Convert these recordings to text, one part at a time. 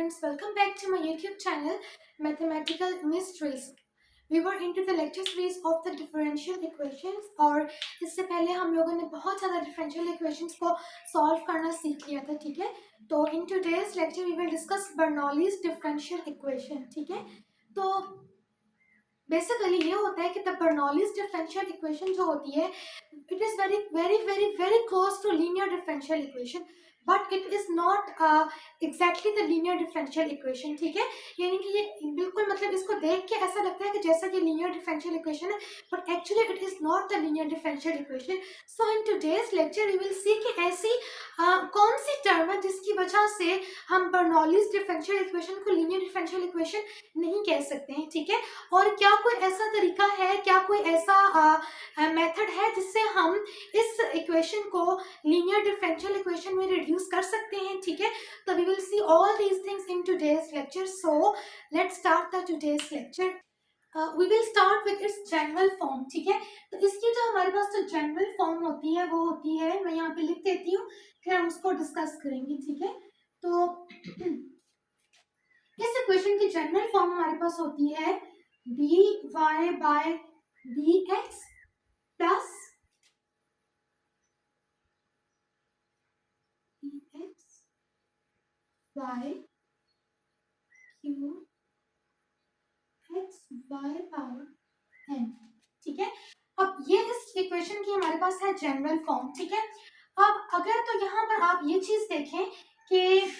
students, welcome back to my YouTube channel Mathematical Mysteries. We were into the lecture series of the differential equations और इससे पहले हम लोगों ने बहुत ज़्यादा differential equations को solve करना सीख लिया था, ठीक है? तो in today's lecture we will discuss Bernoulli's differential equation, ठीक है? तो बेसिकली ये होता है कि द बर्नौलीज डिफरेंशियल इक्वेशन जो होती है it is very very very very close to linear differential equation but it is not exactly the linear differential equation, ठीक है? यानी कि ये बिल्कुल मतलब इसको देख के ऐसा लगता है कि जैसा कि लीनियर डिफरेंशियल इक्वेशन है but actually it is not the linear differential equation. So in today's lecture we will see कि ऐसी कौन सी टर्म है जिसकी वजह से हम बर्नौलीज डिफरेंशियल इक्वेशन को लीनियर डिफरेंशियल इक्वेशन नहीं कह सकते हैं, ठीक है? और क्या कोई ऐसा तरीका है, क्या कोई ऐसा मेथड है जिससे हम इस इक्वेशन को लीनियर डिफरेंशियल इक्वेशन में रिड्यूस कर सकते हैं, ठीक है? तो we will see all these things in today's lecture. So let's start the today's lecture. We will start with its general form, ठीक है? तो इसकी जो हमारे पास जो जनरल फॉर्म होती है वो होती है, मैं यहाँ पे लिख देती हूँ, फिर हम उसको डिस्कस करेंगे, ठीक है? तो इस इक्वेशन की जनरल फॉर्म हमारे पास होती है dy by dx plus dx by q x by power n, ठीक है? अब ये इस इक्वेशन की हमारे पास है जनरल फॉर्म, ठीक है? अब अगर तो यहाँ पर आप ये चीज देखें कि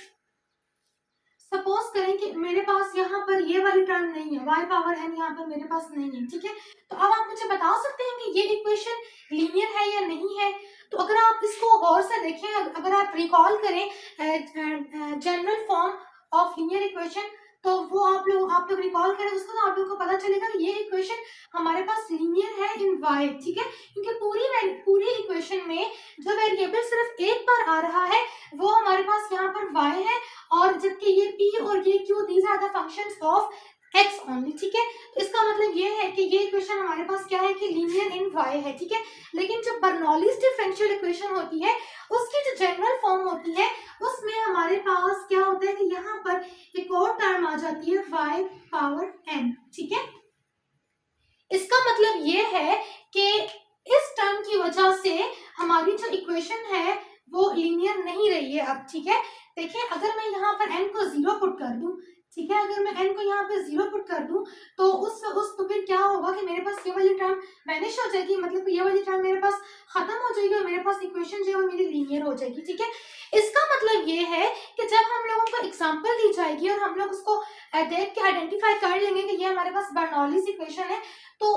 सपोज करें कि मेरे पास यहाँ पर ये वाली टर्म नहीं है, y पावर n यहाँ पर मेरे पास नहीं है, ठीक है? तो अब आप मुझे बता सकते हैं कि ये इक्वेशन लीनियर है या नहीं है? तो अगर आप इसको गौर से देखें, अगर आप रिकॉल करें general form of linear equation, तो वो आप लोग रिकॉल करें उसको, तो आप लोगों को पता चलेगा कि ये इक्वेशन हमारे पास लीनियर है इन y, ठीक है? क्योंकि पूरी इक्वेशन में जो वेरिएबल सिर्फ एक बार आ रहा है वो हमारे पास यहाँ पर y है, और जबकि ये p और ये q these are the functions of x only, ठीक है? तो इसका मतलब ये है कि ये इक्वेशन हमारे पास क्या है कि लीनियर इन y है, ठीक है? लेकिन जो बर्नौलीज डिफरेंशियल इक्वेशन होती है उसकी जो जनरल फॉर्म होती है उसमें हमारे पास क्या होता है कि यहाँ पर एक और टर्म आ जाती है y पावर n, ठीक है? इसका मतलब ये है कि इस टर्म की वजह से हमारी जो इक्वेशन है वो लीनियर नहीं रही है अब, ठीक है? देखिए अगर मैं यहाँ पर n को 0 पुट कर दूं, ठीक है? अगर मैं n को यहाँ पे 0 पुट कर दूं तो तो फिर क्या होगा कि मेरे पास ये वाली टर्म वैनिश हो जाएगी, मतलब ये वाली टर्म मेरे पास खत्म हो जाएगी और मेरे पास इक्वेशन जो है वो मेरी लीनियर हो जाएगी, ठीक है? इसका मतलब ये है कि जब हम लोगों को एग्जाम्पल दी जाएगी और हम लोग उसको देख के आइडेंटिफाई कर लेंगे कि ये हमारे पास बर्नौलीज इक्वेशन है, तो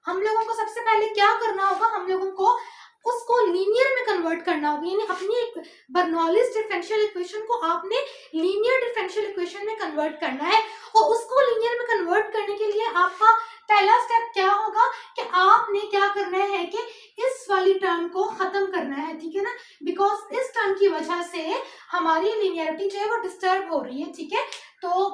हम लोगों को सबसे पहले क्या करना होगा, हम लोगों को उसको लीनियर में कन्वर्ट करना होगा. यानी अपनी एक बर्नौलीज डिफरेंशियल इक्वेशन को आपने लीनियर डिफरेंशियल इक्वेशन में कन्वर्ट करना है, और उसको लीनियर में कन्वर्ट करने के लिए आपका पहला स्टेप क्या होगा कि आपने क्या करना है कि इस वाली टर्म को खत्म करना है, ठीक है ना? बिकॉज इस टर्म की वजह से हमारी लीनियरिटी जो है वो डिस्टर्ब हो रही है, ठीक है? तो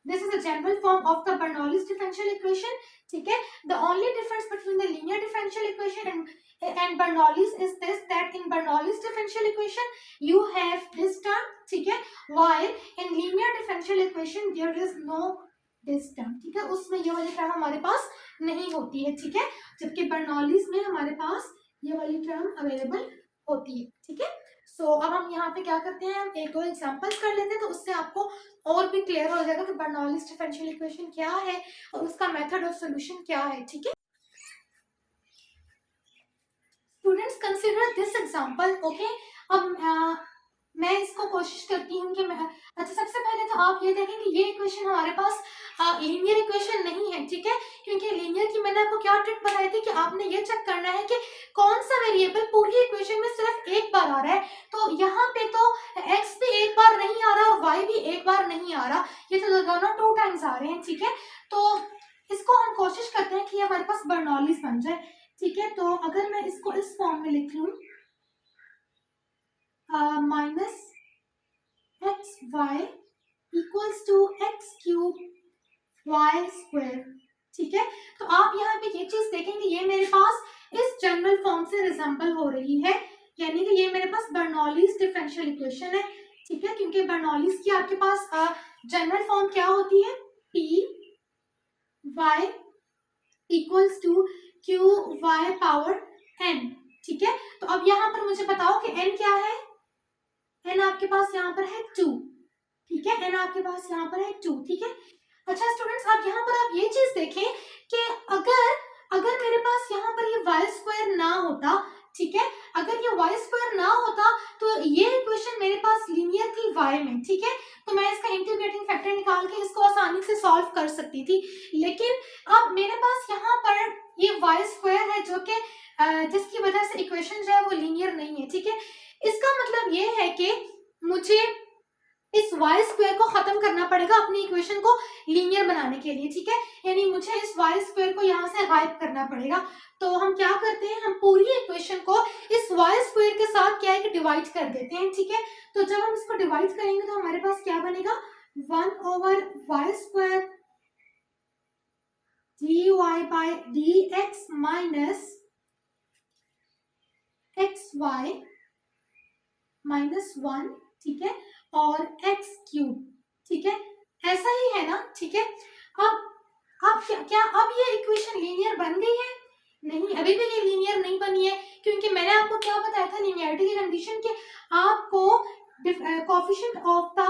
this is the general form of the Bernoulli's differential equation, ठीक है? The only difference between the linear differential equation and Bernoulli's is this, that in Bernoulli's differential equation you have this term, ठीक है? While in linear differential equation there is no this term, ठीक है? उसमें ये वाली term हमारे पास नहीं होती है, ठीक है? जबकि Bernoulli's में हमारे पास ये वाली टर्म अवेलेबल होती है, ठीक है? सो अब हम यहाँ पे क्या करते हैं, हम एक दो एग्जांपल्स कर लेते हैं, तो उससे आपको और भी क्लियर हो जाएगा कि Bernoulli's differential equation क्या है और उसका मेथड ऑफ सोल्यूशन क्या है, ठीक है? Students consider this example, okay? अब मैं इसको कोशिश करती हूँ कि मैं अच्छा सबसे पहले तो आप ये देखें कि ये इक्वेशन हमारे पास लीनियर इक्वेशन नहीं है, ठीक है? क्योंकि लीनियर की मैंने आपको क्या ट्रिक बताई थी कि आपने ये चेक करना है कि कौन सा वेरिएबल पूरी इक्वेशन में सिर्फ एक बार आ रहा है. तो यहाँ पे तो x भी एक बार नहीं आ रहा और y भी एक बार नहीं आ रहा, ये तो दोनों 2 टाइम्स आ रहे हैं, ठीक है? तो इसको हम कोशिश करते हैं कि हमारे पास बर्नौलीज बन जाए, ठीक है? तो अगर मैं इसको इस फॉर्म में लिख लूं minus x y equals to x cube y square, ठीक है? तो आप यहाँ पे ये चीज देखेंगे, ये मेरे पास इस जनरल फॉर्म से रिजेंबल हो रही है, यानी कि ये मेरे पास बर्नौलीज डिफरेंशियल इक्वेशन है, ठीक है, क्योंकि बर्नौलीज की आपके पास जनरल फॉर्म क्या होती है, p y equals to q y power n. ठीक है, तो अब यहाँ पर मुझे बताओ कि एन क्या है, एन आपके पास यहाँ पर है 2। ठीक है, एन आपके पास यहाँ पर है 2। ठीक है, अच्छा स्टूडेंट्स, आप यहाँ पर आप ये चीज देखें कि अगर अगर मेरे पास यहाँ पर ये वाई स्क्वायर ना होता, ठीक है, अगर ये वाई स्क्वायर ना होता तो ये इक्वेशन मेरे पास लीनियर थी वाई में। ठीक है, तो मैं इसका इंटीग्रेटिंग फैक्टर निकाल के इसको आसानी से सॉल्व कर सकती थी, लेकिन अब मेरे पास यहाँ पर ये वाई स्क्वायर है जो कि जिसकी वजह से इक्वेशन जो है वो लीनियर नहीं है। ठीक है, इसका मतलब ये है कि मुझे इस y स्क्वायर को खत्म करना पड़ेगा अपनी इक्वेशन को लीनियर बनाने के लिए। ठीक है, यानी मुझे इस y स्क्वायर को यहाँ से गायब करना पड़ेगा। तो हम क्या करते हैं, हम पूरी इक्वेशन को इस y स्क्वायर के साथ क्या है कि डिवाइड कर देते हैं। ठीक है, तो जब हम इसको डिवाइड करेंगे तो हमारे पास क्या बनेगा, 1/y square dy/dx minus xy -1। ठीक है, और x क्यूब। ठीक है, ऐसा ही है ना। ठीक है, अब क्या अब ये इक्वेशन लीनियर बन गई है, नहीं, अभी भी ये लीनियर नहीं बनी है, क्योंकि मैंने आपको क्या बताया था लीनियरिटी की कंडीशन के आपको कोएफिशिएंट ऑफ द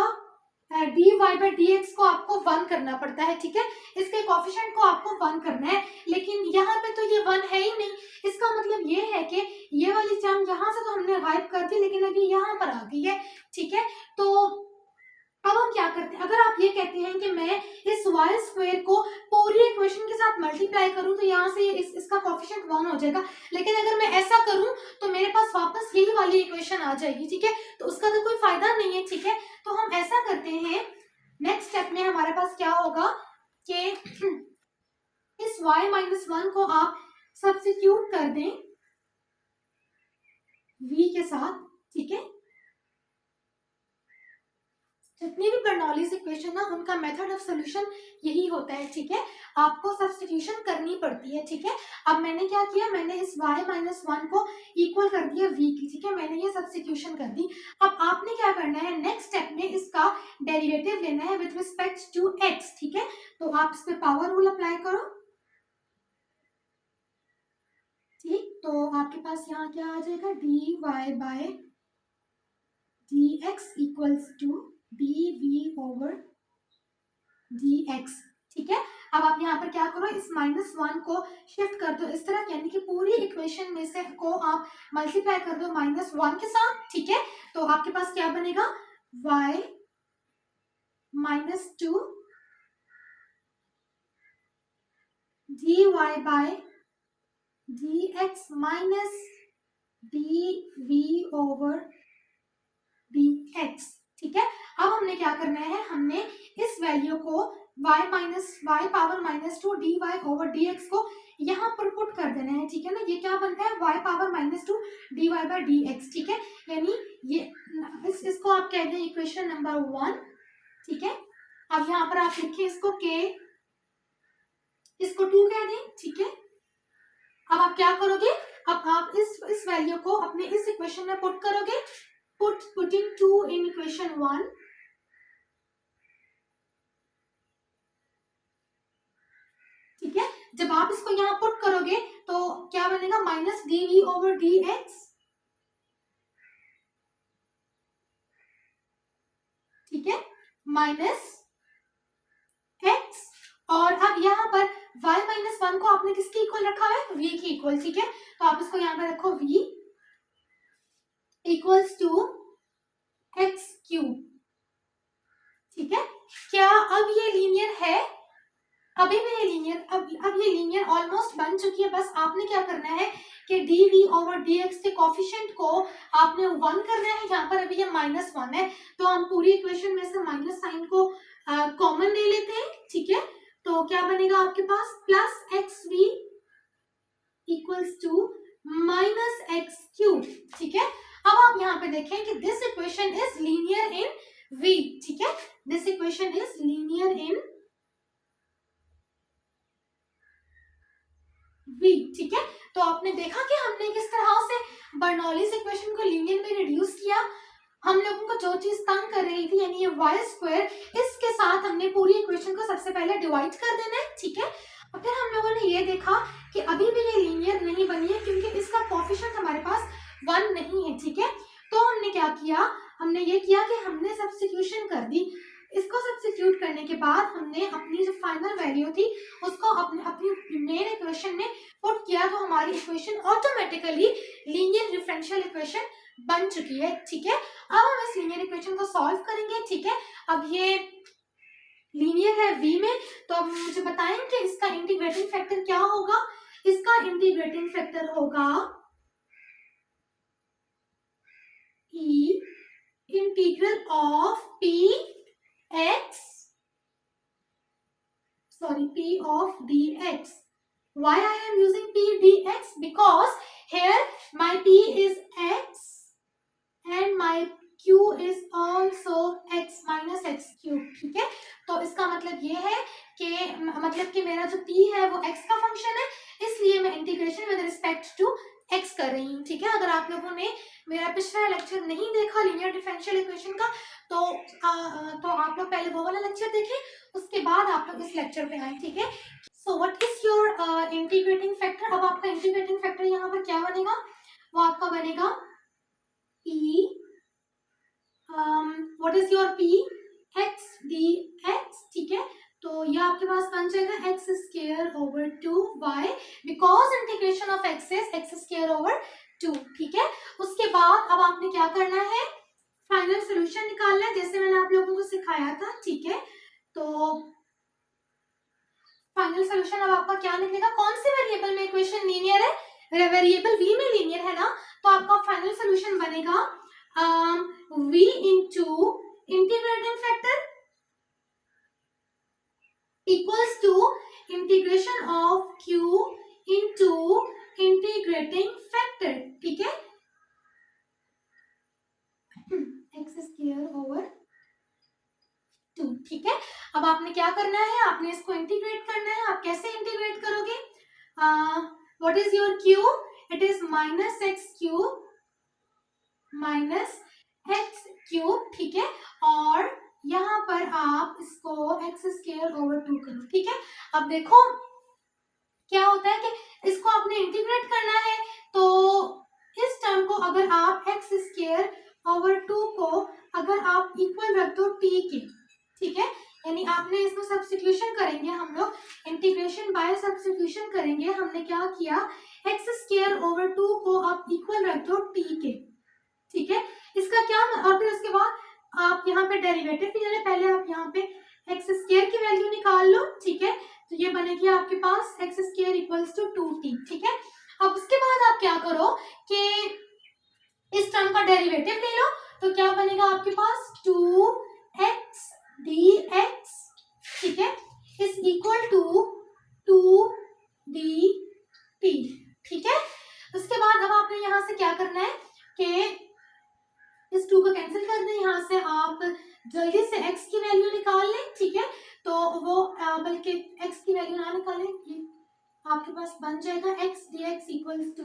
dy/dx को आपको 1 करना पड़ता है। ठीक है, इसके कोएफिशिएंट को आपको 1 करना है, लेकिन यहाँ पे तो ये 1 है ही नहीं। इसका मतलब ये है कि ये वाली टर्म यहाँ से तो हमने गायब कर दी, लेकिन अभी यहाँ पर आ गई है। ठीक है, तो अब हम क्या करते हैं, अगर आप ये कहते हैं कि मैं इस y स्क्वायर को पूरी इक्वेशन के साथ मल्टीप्लाई करूं तो यहाँ से इसका कोएफिशिएंट 1 हो जाएगा, लेकिन अगर मैं ऐसा करूं तो मेरे पास वापस यही वाली इक्वेशन आ जाएगी। ठीक है, तो उसका तो कोई फायदा नहीं है। ठीक है, तो हम ऐसा करते हैं, नेक्स्ट स्टेप में हमारे पास क्या होगा कि इस y-1 को आप सब्स्टिट्यूट कर दें v के साथ। ठीक है, जितनी भी बर्नौलीज इक्वेशन ना उनका मेथड ऑफ सॉल्यूशन यही होता है। ठीक है, आपको सब्स्टिट्यूशन करनी पड़ती है। ठीक है, अब मैंने क्या किया, मैंने इस y-1 को इक्वल कर दिया v की। ठीक है, मैंने ये सब्स्टिट्यूशन कर दी। अब आपने क्या करना है, नेक्स्ट स्टेप में इसका डेरिवेटिव लेना है विद रिस्पेक्ट टू x। ठीक है, तो आप इस पे पावर रूल अप्लाई करो। ठीक, तो आपके पास यहाँ क्या आ जाएगा, dy/dx इक्वल्स टू dv/dx। ठीक है, अब आप यहाँ पर क्या करो, इस -1 को शिफ्ट कर दो इस तरफ, यानी कि पूरी इक्वेशन में से को आप मल्टीप्लाई कर दो -1 के साथ। ठीक है, तो आपके पास क्या बनेगा, y -2 dy/dx माइनस dv/dx। ठीक है, अब हमने क्या करना है, हमने इस वैल्यू को y/2 dy/dx को यहाँ पर पुट कर देना है। ठीक है ना, ये क्या बनता है, y/2 dy/dx। ठीक है, यानी ये इसको आप कह दें इक्वेशन नंबर 1। ठीक है, अब यहाँ पर आप लिखिए इसको k, इसको 2 कह दें। ठीक है, अब आप क्या करोगे, अब आप इस वैल्यू को अपने इस इक्वेशन में पुट करोगे, putting 2 in equation 1। ठीक है, जब आप इसको यहाँ पुट करोगे तो क्या बनेगा, -dv/dx। ठीक है, माइनस x, और अब यहाँ पर y-1 को आपने किसकी इक्वल रखा है, v की इक्वल। ठीक है, तो आप इसको यहाँ पे रखो v equals to x cube. ठीक है, क्या अब ये लीनियर है, अभी भी ये लीनियर, अब ये लीनियर ऑलमोस्ट बन चुकी है। बस आपने क्या करना है कि dv/dx के कोफिशिएंट को आपने 1 करना है, यहाँ पर अभी ये -1 है, तो हम पूरी इक्वेशन में से माइनस साइन को कॉमन ले लेते हैं। ठीक है, तो क्या बनेगा आपके पास, plus xv equals to -x³। ठीक है, अब आप यहाँ पे देखें कि this equation is linear in v। ठीक है, this equation is linear in v। ठीक है, तो आपने देखा कि हमने किस तरह से बर्नौलीज इक्वेशन को लीनियर में रिड्यूस किया। हम लोगों को जो चीज तंग कर रही थी यानी ये वाई स्क्वायर, इसके साथ हमने पूरी इक्वेशन को सबसे पहले डिवाइड कर देना है, ठीक है। और फिर हम लोगों ने ये देखा कि अभी भी ये लीनियर नहीं बनी है क्योंकि इसका कोफिशिएंट हमारे पास 1 नहीं है, ठीक है। तो हमने क्या किया, हमने ये किया कि हमने सब्स्टिट्यूशन कर दी। इसको सब्स्टिट्यूट करने के बाद हमने अपनी जो फाइनल वैल्यू थी उसको अपनी मेन इक्वेशन में पुट किया, तो हमारी equation automatically linear differential equation बन चुकी है, ठीक है। अब हम इस लीनियर इक्वेशन को सॉल्व करेंगे, ठीक है। अब ये लीनियर है v में, तो अब मुझे बताएं कि इसका इंटीग्रेटिंग फैक्टर क्या होगा। इसका इंटीग्रेटिंग फैक्टर होगा e integral of p of dx. Why I am using p dx? Because here my p is x and my q is also x minus x cube, ठीक है। तो इसका मतलब ये है कि मेरा जो p है वो x का फंक्शन है, इसलिए मैं integration with respect to x कर रही हूँ, ठीक है। अगर आप लोगों ने मेरा पिछला लेक्चर नहीं देखा लीनियर डिफरेंशियल इक्वेशन का, तो आप लोग पहले वो वाला लेक्चर देखें, उसके बाद आप लोग इस लेक्चर पे आए, ठीक है। So what is your integrating factor. अब आपका इंटीग्रेटिंग फैक्टर यहाँ पर क्या बनेगा, वो आपका बनेगा e what is your p x dx, ठीक है। तो ये आपके पास बन जाएगा x square over 2y, because integration of x is x square over 2, ठीक है। उसके बाद अब आपने क्या करना है, फाइनल सोल्यूशन निकालना है, जैसे मैंने आप लोगों को सिखाया था, ठीक है। तो फाइनल सोल्यूशन अब आपका क्या निकलेगा, कौन से वेरिएबल में इक्वेशन लीनियर है, वेरिएबल v में लीनियर है ना, तो आपका फाइनल सोल्यूशन बनेगा v into integrating factor equals to integration of q into integrating factor, ठीक है, x स्क्वायर ओवर 2, ठीक है। अब आपने क्या करना है, आपने इसको इंटीग्रेट करना है। आप कैसे इंटीग्रेट करोगे, what is your q, it is minus x cube, ठीक है। और यहाँ पर आप इसको x स्क्वायर ओवर 2 करो, ठीक है। अब देखो क्या होता है कि इसको आपने इंटीग्रेट करना है, तो इस टर्म को अगर आप x स्क्वायर ओवर 2 को अगर आप इक्वल रख दो t के, ठीक है, यानी आपने इसमें सब्स्टिट्यूशन करेंगे, हम लोग इंटीग्रेशन बाय सब्स्टिट्यूशन करेंगे। हमने क्या किया, x स्क्वायर ओवर 2 को आप इक्वल रख दो t के, ठीक है। इसका क्या, और फिर उसके बाद आप यहाँ पे डेरिवेटिव भी ले, पहले आप यहाँ पे एक्स स्क्वायर की वैल्यू निकाल लो, ठीक है। तो ये बनेगी आपके पास x square equals to 2t, ठीक है। अब उसके बाद आप क्या करो कि इस टर्म का डेरिवेटिव ले लो, तो क्या बनेगा आपके पास 2x dx, ठीक है, इज इक्वल टू 2dt, ठीक है। उसके बाद अब आपने यहाँ से क्या करना है कि इस 2 को कैंसिल कर दें, यहाँ से आप जल्दी से x की वैल्यू निकाल लें, ठीक है। तो वो बल्कि x की वैल्यू ना निकालें, आपके पास बन जाएगा x dx equals to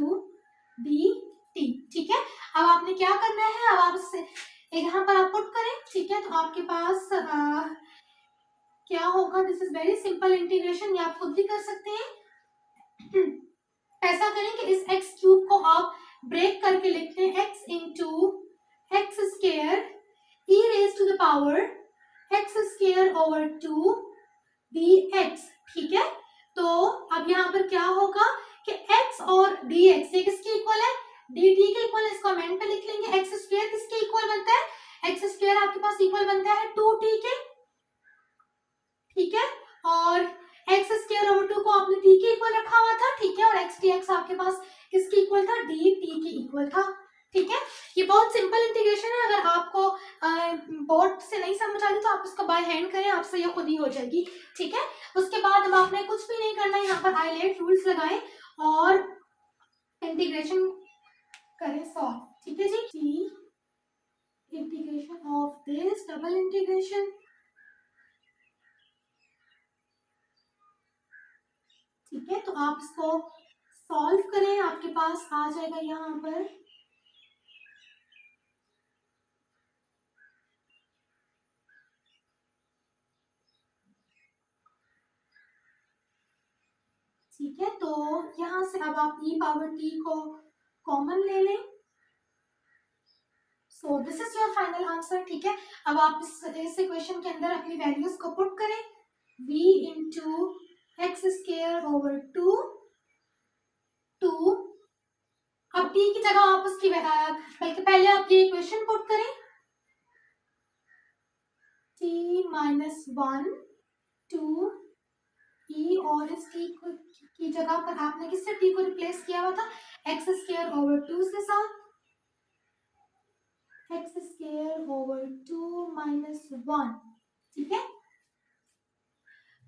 dt, ठीक है। अब आपने क्या करना है, अब आप इससे यहाँ पर आप पुट करें, ठीक है। तो आपके पास क्या होगा, this is very simple integration, ये आप खुद भी कर सकते हैं। ऐसा करें कि इस x क्यूब को आप ब्रेक करके लिखते हैं x into x square e raise to the power x square over 2 dx, ठीक है। तो अब यहाँ पर क्या होगा कि x और dx ये किसके इक्वल है, dt के इक्वल, इसको अमेंड पे लिख लेंगे। x स्क्वायर किसके इक्वल बनता है, x स्क्वायर आपके पास इक्वल बनता है 2t के, ठीक है। और x स्क्वायर ओवर 2 को आपने t के इक्वल रखा हुआ था, ठीक है। और x dx आपके पास किसके इक्वल था, dt के इक्वल था, ठीक है। ये बहुत सिंपल इंटीग्रेशन है, अगर आपको बोर्ड से नहीं समझ आ रही तो आप इसको बाय हैंड करें, आपसे ये खुद ही हो जाएगी, ठीक है। उसके बाद अब आपने कुछ भी नहीं करना है, यहाँ पर आइलेट रूल्स लगाएं और इंटीग्रेशन करें सॉल्व, ठीक है जी। Integration of this double integration, ठीक है। तो आप इसको सॉल्व करें, आपके पास आ जाएगा यहाँ पर ठीक है, तो यहाँ से अब आप e पावर t को कॉमन ले लें। So this is your final answer. ठीक है, अब आप इस इक्वेशन के अंदर अपनी वैल्यूज को पुट करें, v into x square over 2 अब t की जगह आप उसकी बल्कि पहले आप ये इक्वेशन पुट करें, t माइनस 1 2 e, और इस t की जगह पर आपने किससे t को रिप्लेस किया हुआ था, एक्स स्क्वायर ओवर 2 के साथ, एक्स स्क्वायर ओवर 2 माइनस 1। ठीक है,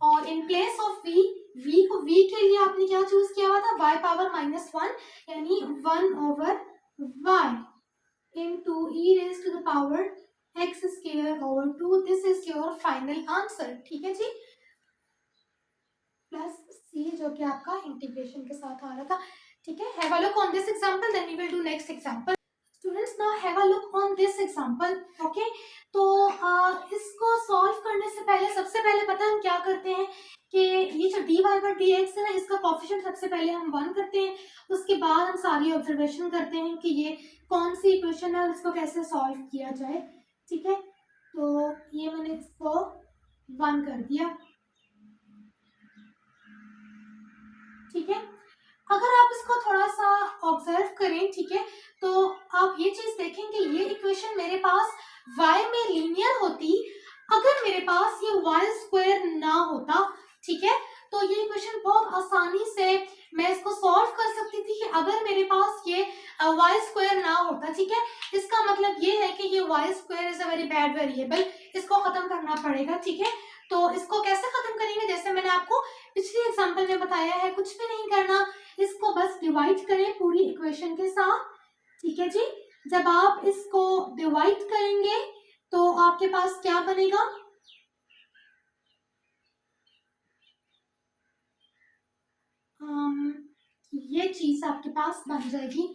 और इन प्लेस ऑफ v को v के लिए आपने क्या चूज किया हुआ था, y पावर माइनस 1, यानी 1 over y into e raised to the power x square over 2। This is your final answer. ठीक है जी, प्लस c जो कि आपका इंटीग्रेशन के साथ आ रहा था। ठीक है, have a look on this example, then we will do next example. Students now have a look on this example. Okay, तो इसको सॉल्व करने से पहले सबसे पहले पता है हम क्या करते हैं कि ये जो dy बाई dx है ना, इसका कोफिशिएंट सबसे पहले हम 1 करते हैं, उसके बाद हम सारी ऑब्जर्वेशन करते हैं कि ये कौन सी इक्वेशन है और इसको कैसे सॉल्व किया जाए। ठीक है, तो ये मैंने इसको 1 कर दिया। ठीक है, अगर आप इसको थोड़ा सा ऑब्जर्व करें, ठीक है, तो आप ये चीज देखें कि ये इक्वेशन मेरे पास y में लीनियर होती अगर मेरे पास ये y स्क्वायर ना होता। ठीक है, तो ये इक्वेशन बहुत आसानी से मैं इसको सॉल्व कर सकती थी कि अगर मेरे पास ये y स्क्वायर ना होता। ठीक है, इसका मतलब ये है कि ये y square is a very bad variable, इसको खत्म करना पड़ेगा। ठीक है, तो इसको कैसे खत्म करेंगे, जैसे मैंने आपको पिछली एग्जांपल में बताया है, कुछ भी नहीं करना, इसको बस डिवाइड करें पूरी इक्वेशन के साथ। ठीक है जी, जब आप इसको डिवाइड करेंगे तो आपके पास क्या बनेगा, ये चीज आपके पास बन जाएगी।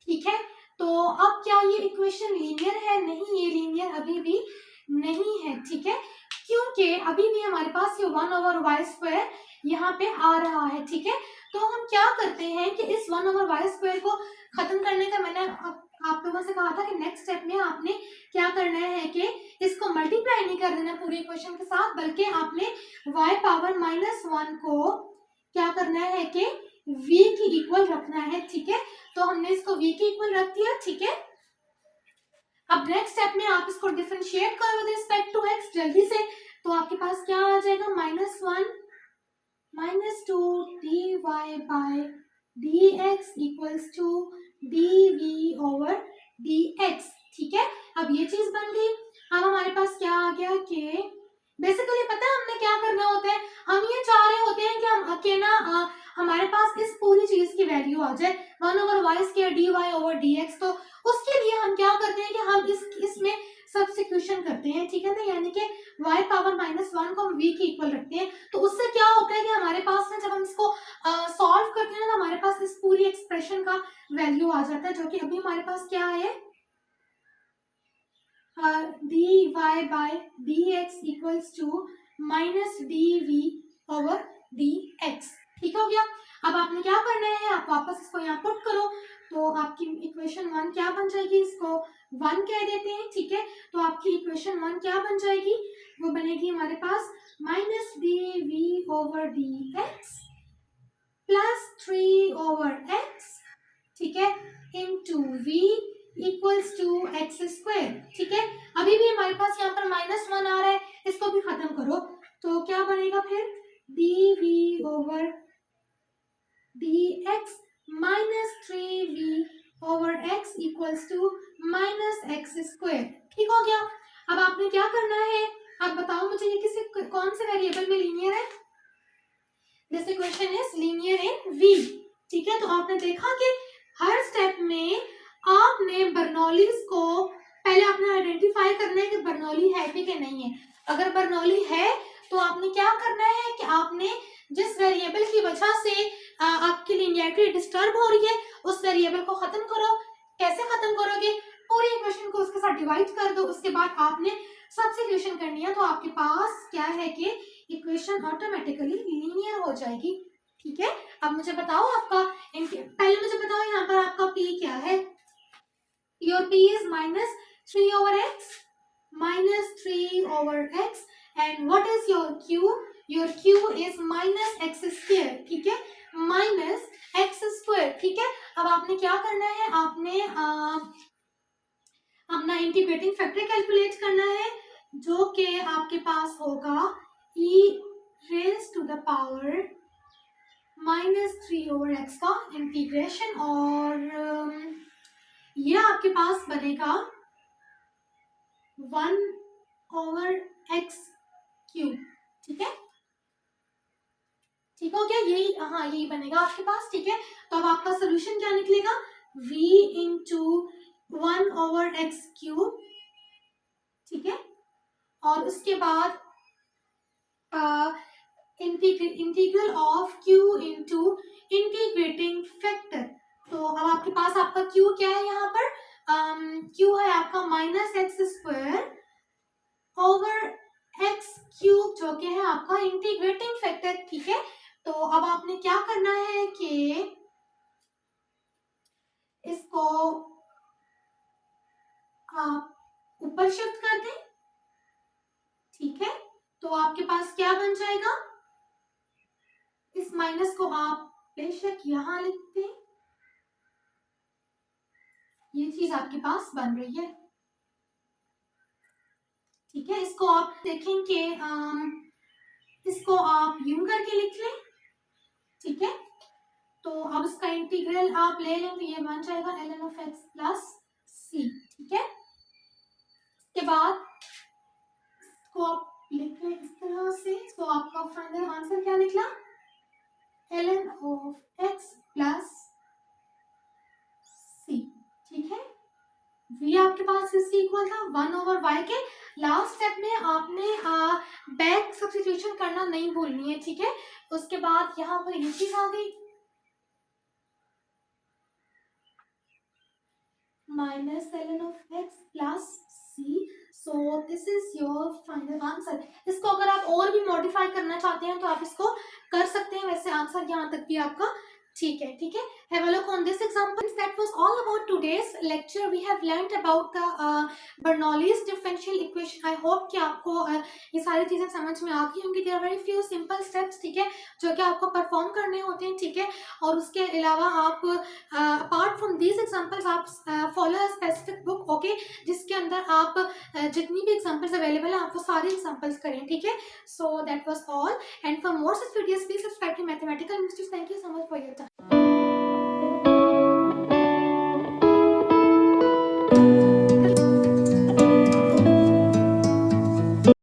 ठीक है, तो अब क्या ये इक्वेशन लीनियर है, नहीं, ये लीनियर अभी भी नहीं है। ठीक है, क्योंकि अभी भी हमारे पास ये 1 ओवर वाई स्क्वायर यहाँ पे आ रहा है। ठीक है, तो हम क्या करते हैं कि इस 1 ओवर वाई स्क्वायर को खत्म करने का मैंने आप लोगों से कहा था कि नेक्स्ट स्टेप में आपने क्या करना है कि इसको मल्टीप्लाई नहीं कर देना पूरी इक्वेशन के साथ, बल्कि आपने y पावर माइनस 1 को क्या करना है कि v की इक्वल रखना है। ठीक है, तो हमने इसको v की इक्वल रख दिया। ठीक है, अब नेक्स्ट स्टेप में आप इसको डिफरेंशिएट करो विद रिस्पेक्ट टू x जल्दी से, तो आपके पास क्या आ जाएगा, -1 -2 dy by dx equals to dv over dx। ठीक है, अब ये चीज बन गई। अब हमारे पास क्या आ गया कि बेसिकली पता है हमने क्या करना होता है, हम ये चाह रहे होते हैं कि हम अकेला हमारे पास इस पूरी चीज की वैल्यू आ जाए 1 over y square dy over dx। तो उसके लिए हम क्या करते हैं कि हम इसमें सब्स्टिट्यूशन करते हैं। ठीक है ना, यानी कि y पावर -1 को हम v की इक्वल रखते हैं, तो उससे क्या होता है कि हमारे पास ना जब हम इसको सॉल्व करते हैं ना, हमारे पास इस पूरी एक्सप्रेशन का वैल्यू आ जाता है, जो कि अभी हमारे पास क्या है, dy by dx equals to minus dv over dx। ठीक हो गया, अब आपने क्या करना है, आप वापस इसको यहाँ पुट करो, तो आपकी इक्वेशन 1 क्या बन जाएगी, इसको 1 कह देते हैं। ठीक है, तो आपकी इक्वेशन 1 क्या बन जाएगी, वो बनेगी हमारे पास minus dv over dx plus 3 over x। ठीक है, into v equals to x square. ठीक है, अभी भी हमारे पास यहाँ पर -1 आ रहा है, इसको भी खत्म करो, तो क्या बनेगा फिर, dv over dx minus 3v over x equals to minus x square. ठीक हो गया, अब आपने क्या करना है, अब बताओ मुझे ये किसी कौन से वेरिएबल में लीनियर है, this equation is linear in v। ठीक है, तो आपने देखा कि हर स्टेप में आपने बर्नौलीज को पहले आपने आइडेंटिफाई करना है कि बर्नौली है भी कि नहीं है। अगर बर्नौली है तो आपने क्या करना है कि आपने जिस वेरिएबल की वजह से आपकी लिनियरिटी डिस्टर्ब हो रही है उस वेरिएबल को खत्म करो। कैसे खत्म करोगे, पूरी इक्वेशन को उसके साथ डिवाइड कर दो, उसके बाद आपने सब्स्टिट्यूशन करनी है, तो आपके पास क्या है कि इक्वेशन ऑटोमेटिकली लीनियर हो जाएगी। ठीक है, अब मुझे बताओ आपका पहले मुझे बताओ यहाँ पर आपका p क्या है? Your p is minus 3 over x, minus 3 over x, and what is your q? Your q is minus x square, ठीक है, minus x square, ठीक है। अब आपने क्या करना है, आपने अपना इंटीग्रेटिंग फैक्टर कैलकुलेट करना है, जो कि आपके पास होगा e raised to the power -3 over x का इंटीग्रेशन, और ये आपके पास बनेगा 1 over x क्यूब, ठीक है, ठीक हो गया, यही हाँ यही बनेगा आपके पास, ठीक है। तो अब आपका सोल्यूशन क्या निकलेगा, v into 1 over x cube, ठीक है, और उसके बाद integral of q into integrating factor. तो अब आपके पास आपका q क्या है, यहाँ पर q है आपका -x² ओवर x क्यूब, जो कि है आपका इंटीग्रेटिंग फैक्टर, ठीक है। तो अब आपने क्या करना है कि इसको आप ऊपर शिफ्ट कर दें, ठीक है। तो आपके पास क्या बन जाएगा, इस माइनस को आप बेशक यहाँ लिख दें, ये चीज आपके पास बन रही है, ठीक है। इसको आप देखेंगे, इसको आप यूं करके लिख लें, ठीक है। तो अब इसका इंटीग्रल आप ले लें तो ये बन जाएगा ln of x plus c, ठीक है। इसके बाद इसको आप लिख लें इस तरह से, तो आपका फाइनल आंसर क्या निकला, ln of x plus c, ठीक है। v आपके पास इससे इक्वल था 1 over y के। लास्ट स्टेप में आपने बैक सब्स्टिट्यूशन करना नहीं भूलनी है, ठीक है। उसके बाद यहाँ पर ये चीज आ गई minus ln of x plus c, so this is your final answer। इसको अगर आप और भी मॉडिफाई करना चाहते हैं तो आप इसको कर सकते हैं, वैसे आंसर यहाँ तक भी आपका ठीक है, ठीक है। Have a look on this example. That was all about today's lecture. We have learned about the Bernoulli's differential equation. I hope कि आपको ये सारी चीजें समझ में आ गई होंगी। There are very few simple steps, ठीक है, जो कि आपको परफॉर्म करने होते हैं, ठीक है। और उसके अलावा आप अपार्ट फ्रॉम दीज एग्जाम्पल्स आप follow a specific book, okay, जिसके अंदर आप जितनी भी एग्जाम्पल्स अवेलेबल है आप वो सारे एग्जाम्पल्स करें, ठीक है। So that was all, and for more such videos please subscribe to mathematics